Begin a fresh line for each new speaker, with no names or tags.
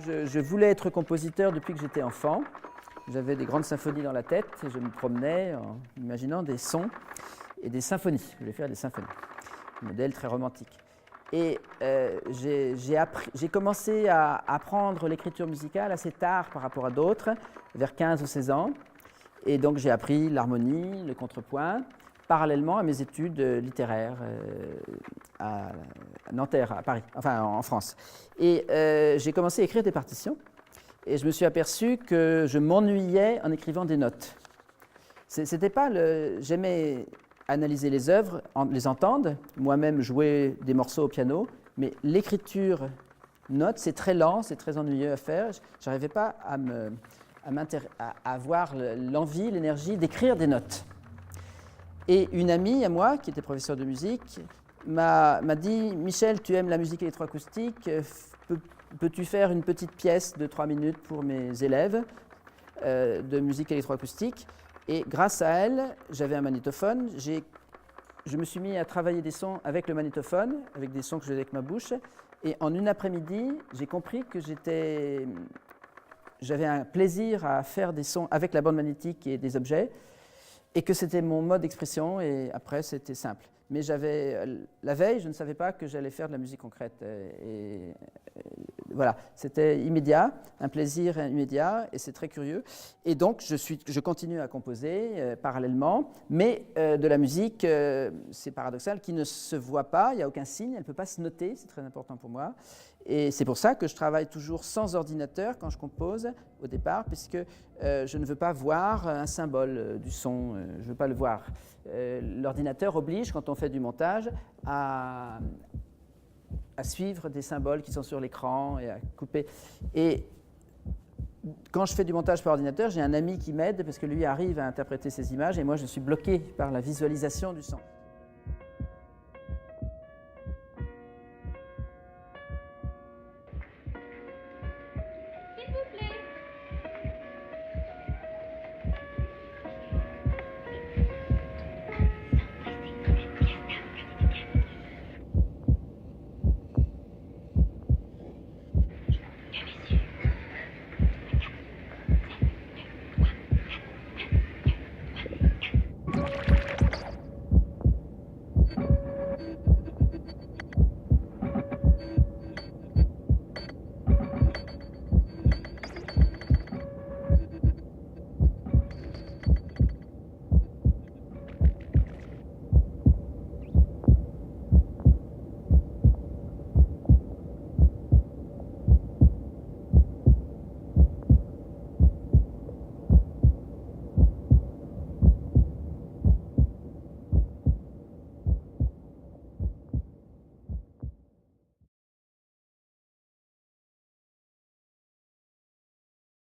Je voulais être compositeur depuis que j'étais enfant. J'avais des grandes symphonies dans la tête et je me promenais en imaginant des sons et des symphonies. Je voulais faire des symphonies, un modèle très romantique. Et j'ai commencé à apprendre l'écriture musicale assez tard par rapport à d'autres, vers 15 ou 16 ans. Et donc j'ai appris l'harmonie, le contrepoint, parallèlement à mes études littéraires à Nanterre, à Paris, enfin en France. Et j'ai commencé à écrire des partitions et je me suis aperçu que je m'ennuyais en écrivant des notes. C'était pas j'aimais analyser les œuvres, les entendre, moi-même jouer des morceaux au piano, mais l'écriture note, c'est très lent, c'est très ennuyeux à faire. Je n'arrivais pas à avoir l'envie, l'énergie d'écrire des notes. Et une amie à moi, qui était professeure de musique, m'a dit « Michel, tu aimes la musique électroacoustique, peux-tu faire une petite pièce de 3 minutes pour mes élèves de musique électroacoustique ?» Et grâce à elle, j'avais un magnétophone, je me suis mis à travailler des sons avec le magnétophone, avec des sons que je faisais avec ma bouche, et en une après-midi, j'ai compris que j'avais un plaisir à faire des sons avec la bande magnétique et des objets, et que c'était mon mode d'expression, et après c'était simple. Mais la veille, je ne savais pas que j'allais faire de la musique concrète. Voilà, c'était immédiat, un plaisir immédiat, et c'est très curieux. Et donc, je continue à composer parallèlement, mais de la musique, c'est paradoxal, qui ne se voit pas, il n'y a aucun signe, elle ne peut pas se noter, c'est très important pour moi. Et c'est pour ça que je travaille toujours sans ordinateur quand je compose, au départ, puisque je ne veux pas voir un symbole du son, je ne veux pas le voir. L'ordinateur oblige, quand on fait du montage, à suivre des symboles qui sont sur l'écran et à couper. Et quand je fais du montage par ordinateur, j'ai un ami qui m'aide parce que lui arrive à interpréter ces images et moi je suis bloqué par la visualisation du son.